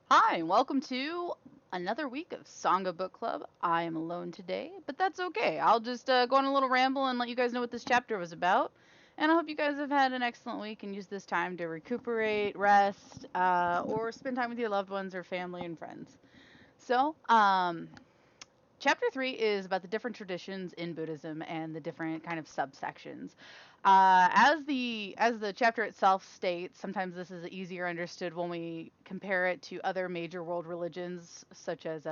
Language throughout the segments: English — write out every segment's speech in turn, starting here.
Hi, and welcome to another week of Sangha Book Club. I am alone today, but that's okay. I'll just go on a little ramble and let you guys know what this chapter was about. And I hope you guys have had an excellent week and use this time to recuperate, rest, or spend time with your loved ones or family and friends. So, Chapter 3 is about the different traditions in Buddhism and the different kind of subsections. As the chapter itself states, sometimes this is easier understood when we compare it to other major world religions, such as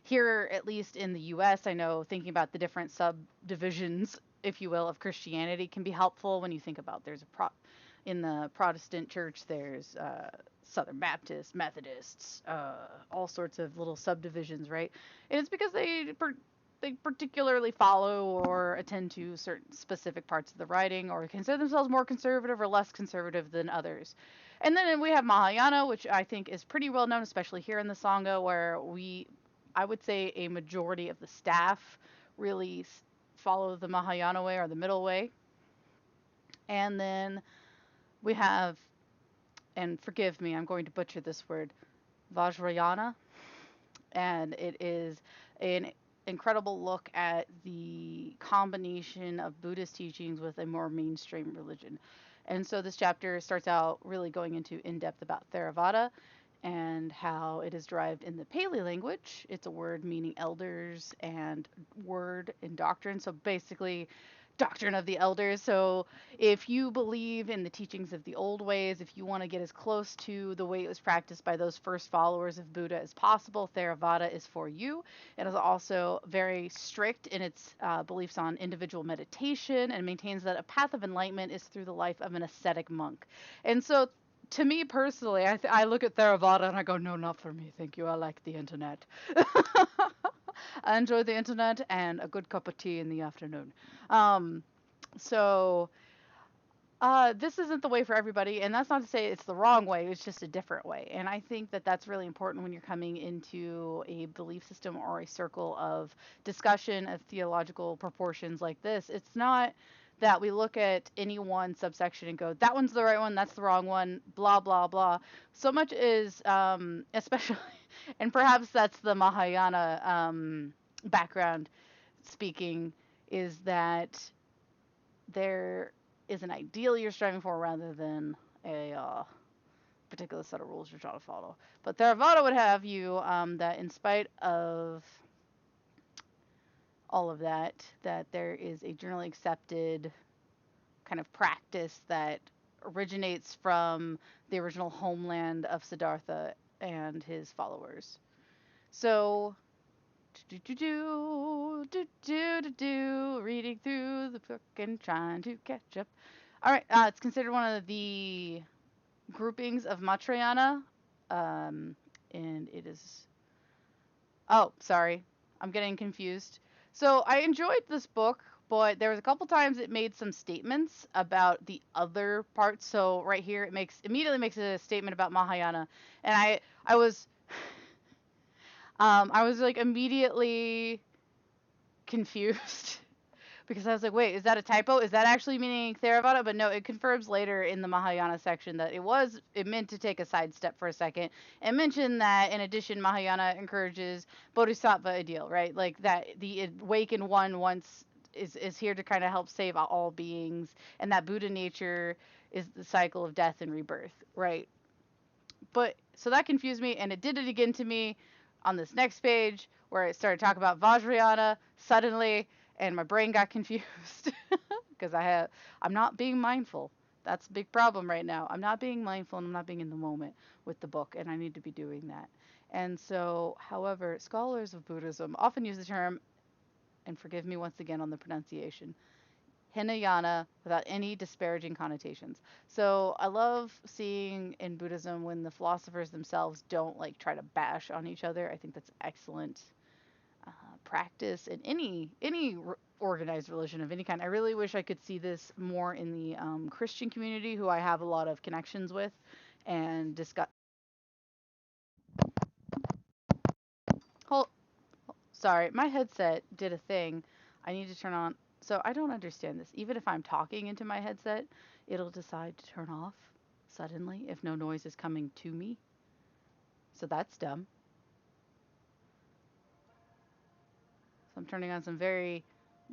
here, at least in the U.S. I know thinking about the different subdivisions, if you will, of Christianity can be helpful when you think about in the Protestant church, there's Southern Baptists, Methodists, all sorts of little subdivisions, right? And it's because they particularly follow or attend to certain specific parts of the writing or consider themselves more conservative or less conservative than others. And then we have Mahayana, which I think is pretty well known, especially here in the Sangha, where I would say a majority of the staff really follow the Mahayana way or the middle way. And then we have, and forgive me, I'm going to butcher this word, Vajrayana, and it is an incredible look at the combination of Buddhist teachings with a more mainstream religion. And so this chapter starts out really going into in depth about Theravada and how it is derived in the Pali language. It's a word meaning elders and word in doctrine. So basically, doctrine of the elders. So if you believe in the teachings of the old ways, if you want to get as close to the way it was practiced by those first followers of Buddha as possible, Theravada is for you. It is also very strict in its beliefs on individual meditation and maintains that a path of enlightenment is through the life of an ascetic monk. And so to me personally, I look at Theravada and I go, no, not for me. Thank you. I like the internet. I enjoy the internet and a good cup of tea in the afternoon. Um, so this isn't the way for everybody, and that's not to say it's the wrong way. It's just a different way, and I think that that's really important when you're coming into a belief system or a circle of discussion of theological proportions like this. It's not that we look at any one subsection and go, that one's the right one, that's the wrong one, blah blah blah. So much is, especially, and perhaps that's the Mahayana background speaking, is that there is an ideal you're striving for rather than a particular set of rules you're trying to follow. But Theravada would have you that in spite of all of that, that there is a generally accepted kind of practice that originates from the original homeland of Siddhartha and his followers. So, reading through the book and trying to catch up. All right, it's considered one of the groupings of Matrayana, and it is. Oh, sorry, I'm getting confused. So I enjoyed this book, but there was a couple times it made some statements about the other parts. So right here, it immediately makes a statement about Mahayana, and I was like immediately confused because I was like, wait, is that a typo? Is that actually meaning Theravada? But no, it confirms later in the Mahayana section that it meant to take a sidestep for a second and mention that in addition, Mahayana encourages Bodhisattva ideal, right? Like that the awakened one once is here to kind of help save all beings, and that Buddha nature is the cycle of death and rebirth, right? But so that confused me, and it did it again to me on this next page where it started talking about Vajrayana suddenly, and my brain got confused because I'm not being mindful. That's a big problem right now. I'm not being mindful and I'm not being in the moment with the book, and I need to be doing that. And so, however, scholars of Buddhism often use the term, and forgive me once again on the pronunciation, Hinayana without any disparaging connotations. So I love seeing in Buddhism when the philosophers themselves don't like try to bash on each other. I think that's excellent uh, practice in any organized religion of any kind. I really wish I could see this more in the Christian community, who I have a lot of connections with, and discuss. Hold, sorry, my headset did a thing. I need to turn on. So I don't understand this. Even if I'm talking into my headset, it'll decide to turn off suddenly if no noise is coming to me. So that's dumb. So I'm turning on some very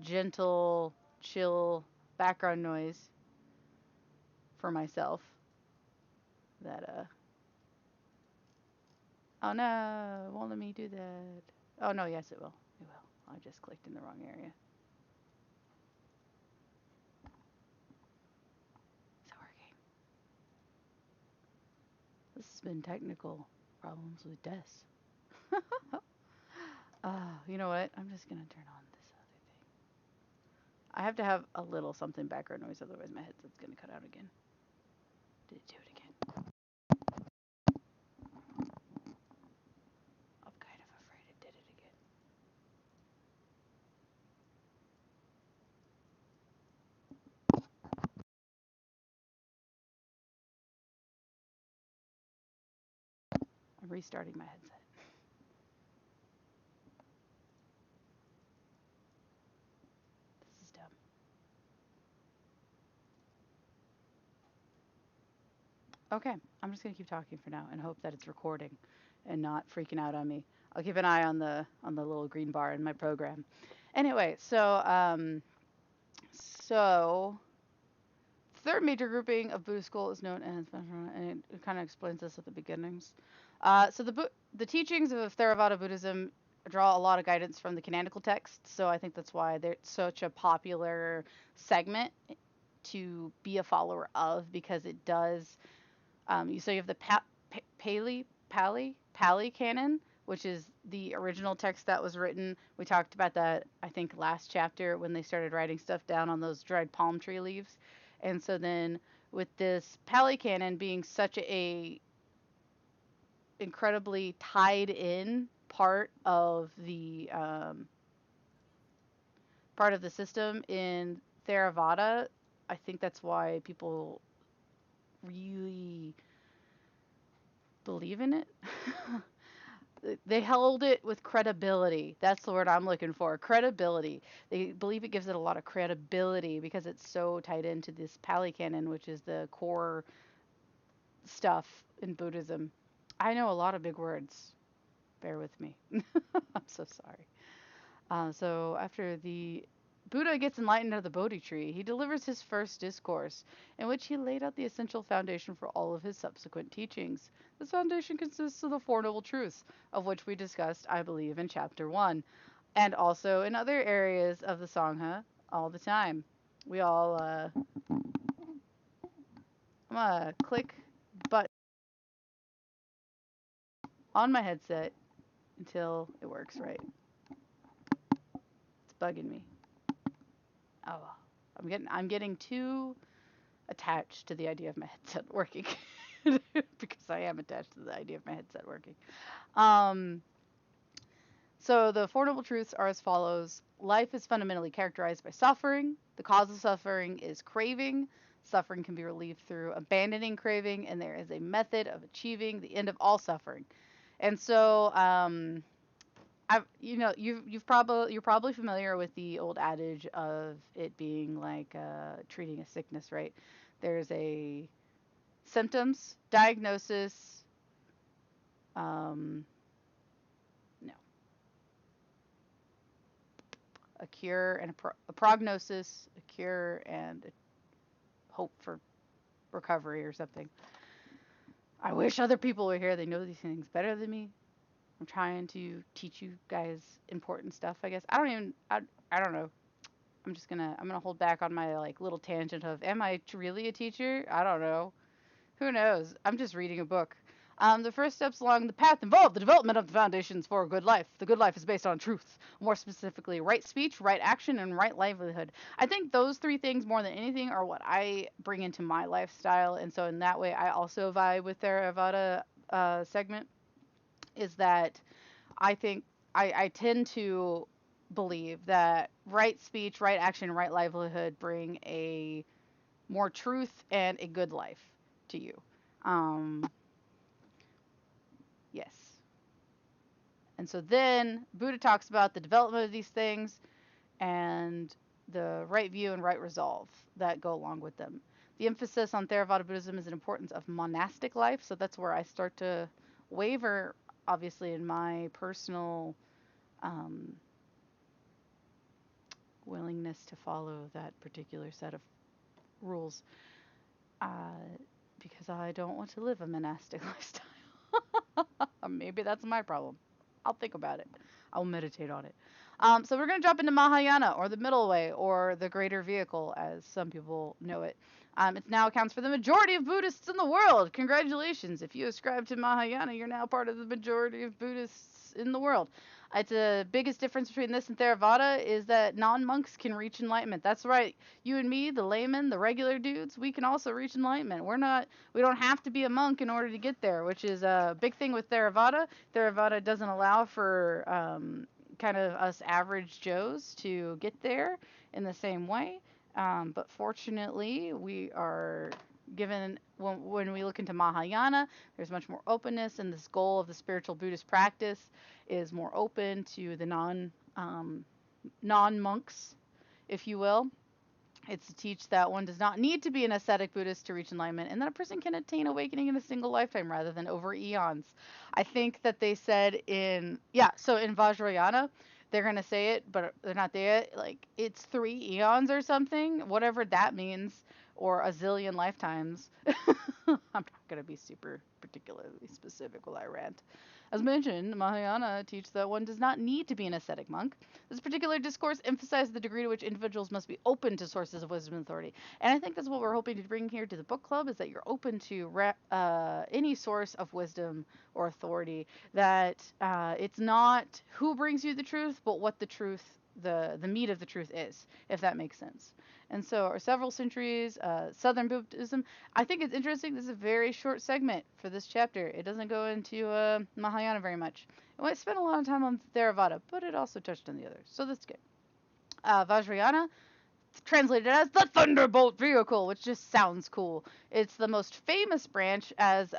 gentle, chill background noise for myself. That oh no, it won't let me do that. Oh no, yes it will. It will. I just clicked in the wrong area. Is it working? This has been technical problems with Des. You know what? I'm just gonna turn on this other thing. I have to have a little something background noise, otherwise my headset's gonna cut out again. Did it do it again? I'm kind of afraid it did it again. I'm restarting my headset. This is dumb. Okay, I'm just gonna keep talking for now and hope that it's recording and not freaking out on me. I'll keep an eye on the little green bar in my program. Anyway, so third major grouping of Buddhist school is known as, and it kind of explains this at the beginnings. The teachings of Theravada Buddhism draw a lot of guidance from the Canonical Texts, so I think that's why they're such a popular segment to be a follower of, because it does. So you have the Pali Canon, which is the original text that was written. We talked about that, I think, last chapter when they started writing stuff down on those dried palm tree leaves. And so then with this Pali Canon being such a incredibly tied in part of the system in Theravada, I think that's why people really believe in it. They held it with credibility. That's the word I'm looking for. Credibility. They believe it gives it a lot of credibility because it's so tied into this Pali Canon, which is the core stuff in Buddhism. I know a lot of big words. Bear with me. I'm so sorry. So after the Buddha gets enlightened of the Bodhi tree, he delivers his first discourse, in which he laid out the essential foundation for all of his subsequent teachings. This foundation consists of the Four Noble Truths, of which we discussed, I believe, in Chapter 1, and also in other areas of the Sangha all the time. We all, I'm gonna click button on my headset until it works right. It's bugging me. Oh, I'm getting too attached to the idea of my headset working because I am attached to the idea of my headset working. Um, so the Four Noble Truths are as follows. Life is fundamentally characterized by suffering. The cause of suffering is craving. Suffering can be relieved through abandoning craving, and there is a method of achieving the end of all suffering. And so, you're probably familiar with the old adage of it being like treating a sickness, right? There's a symptoms, diagnosis, um, no, a cure and a prognosis, a cure and a hope for recovery or something. I wish other people were here. They know these things better than me. I'm trying to teach you guys important stuff, I guess. I don't know. I'm gonna hold back on my like little tangent of am I really a teacher? I don't know. Who knows? I'm just reading a book. The first steps along the path involve the development of the foundations for a good life. The good life is based on truth, more specifically, right speech, right action, and right livelihood. I think those three things, more than anything, are what I bring into my lifestyle. And so, in that way, I also vibe with Theravada segment. Is that I think I tend to believe that right speech, right action, right livelihood bring a more truth and a good life to you. Um, yes. And so then Buddha talks about the development of these things and the right view and right resolve that go along with them. The emphasis on Theravada Buddhism is an importance of monastic life, so that's where I start to waver, obviously, in my personal um, willingness to follow that particular set of rules, uh, because I don't want to live a monastic lifestyle. Maybe that's my problem. I'll think about it. I'll meditate on it. So we're going to jump into Mahayana, or the middle way, or the greater vehicle, as some people know it. It now accounts for the majority of Buddhists in the world. Congratulations. If you ascribe to Mahayana, you're now part of the majority of Buddhists in the world. It's the biggest difference between this and Theravada is that non-monks can reach enlightenment. That's right. You and me, the laymen, the regular dudes, we can also reach enlightenment. We don't have to be a monk in order to get there, which is a big thing with Theravada. Theravada doesn't allow for kind of us average Joes to get there in the same way. But fortunately, we are given, when we look into Mahayana, there's much more openness, and this goal of the spiritual Buddhist practice is more open to the non monks, if you will. It's to teach that one does not need to be an ascetic Buddhist to reach enlightenment, and that a person can attain awakening in a single lifetime rather than over eons. I think that they said so in Vajrayana, they're going to say it, but they're not there. Like, it's 3 eons or something, whatever that means, or a zillion lifetimes. I'm not going to be super particularly specific while I rant. As mentioned, Mahayana teaches that one does not need to be an ascetic monk. This particular discourse emphasizes the degree to which individuals must be open to sources of wisdom and authority. And I think that's what we're hoping to bring here to the book club, is that you're open to any source of wisdom or authority. That it's not who brings you the truth, but what the meat of the truth is, if that makes sense. And so, several centuries, Southern Buddhism. I think it's interesting. This is a very short segment for this chapter. It doesn't go into Mahayana very much. It spent a lot of time on Theravada, but it also touched on the others, so that's good. Vajrayana, translated as the Thunderbolt Vehicle, which just sounds cool. It's the most famous branch, as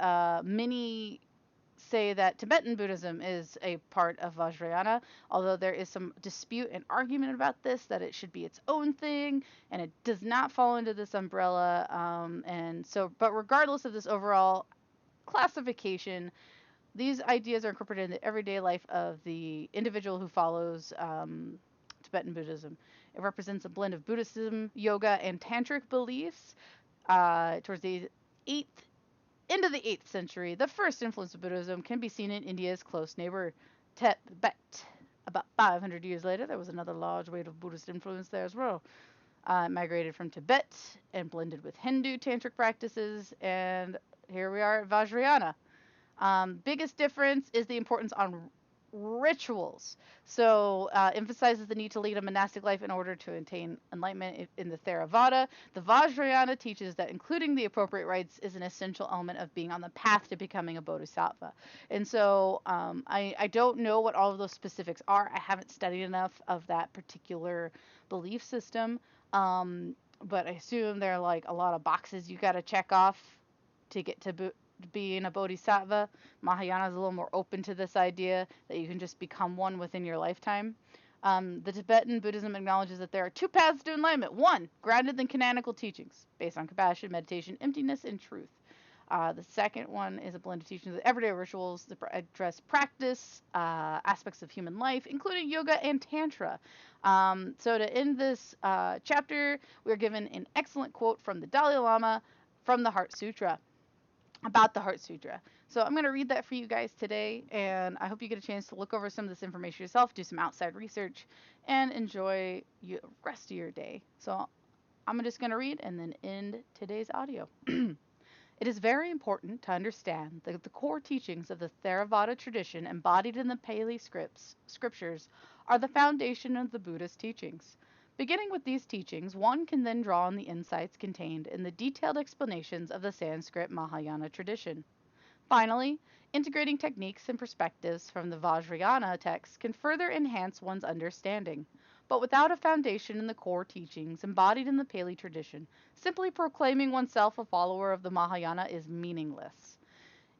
many say that Tibetan Buddhism is a part of Vajrayana, although there is some dispute and argument about this, that it should be its own thing, and it does not fall into this umbrella. But regardless of this overall classification, these ideas are incorporated in the everyday life of the individual who follows Tibetan Buddhism. It represents a blend of Buddhism, yoga, and tantric beliefs. Towards the 8th into the 8th century, the first influence of Buddhism can be seen in India's close neighbor, Tibet. About 500 years later, there was another large wave of Buddhist influence there as well. It migrated from Tibet and blended with Hindu tantric practices, and here we are at Vajrayana. Biggest difference is the importance on rituals. So emphasizes the need to lead a monastic life in order to attain enlightenment in the Theravada. The Vajrayana teaches that including the appropriate rites is an essential element of being on the path to becoming a bodhisattva. And so I don't know what all of those specifics are. I haven't studied enough of that particular belief system. But I assume there are like a lot of boxes you got to check off to get to being a bodhisattva. Mahayana is a little more open to this idea that you can just become one within your lifetime. The Tibetan Buddhism acknowledges that there are 2 paths to enlightenment. One, grounded in canonical teachings, based on compassion, meditation, emptiness, and truth. The second one is a blend of teachings of everyday rituals that address practice, aspects of human life, including yoga and tantra. So to end this chapter, we're given an excellent quote from the Dalai Lama from the Heart Sutra, about the Heart Sutra. So I'm going to read that for you guys today, and I hope you get a chance to look over some of this information yourself, do some outside research, and enjoy the rest of your day. So I'm just going to read and then end today's audio. It is very important to understand that the core teachings of the Theravada tradition embodied in the Pali scriptures are the foundation of the Buddhist teachings. Beginning with these teachings, one can then draw on the insights contained in the detailed explanations of the Sanskrit Mahayana tradition. Finally, integrating techniques and perspectives from the Vajrayana texts can further enhance one's understanding. But without a foundation in the core teachings embodied in the Pali tradition, simply proclaiming oneself a follower of the Mahayana is meaningless.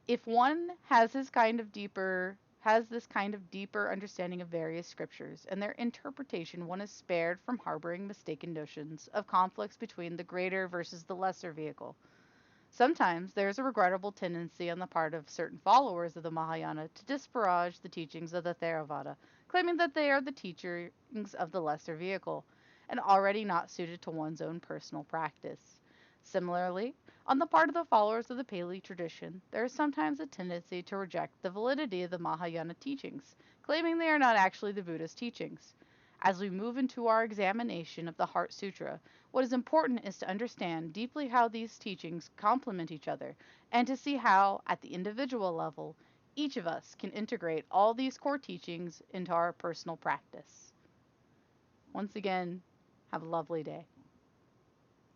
If one has this kind of deeper understanding of various scriptures and their interpretation, one is spared from harboring mistaken notions of conflicts between the greater versus the lesser vehicle. Sometimes there is a regrettable tendency on the part of certain followers of the Mahayana to disparage the teachings of the Theravada, claiming that they are the teachings of the lesser vehicle and already not suited to one's own personal practice. Similarly, on the part of the followers of the Pali tradition, there is sometimes a tendency to reject the validity of the Mahayana teachings, claiming they are not actually the Buddhist teachings. As we move into our examination of the Heart Sutra, what is important is to understand deeply how these teachings complement each other and to see how, at the individual level, each of us can integrate all these core teachings into our personal practice. Once again, have a lovely day.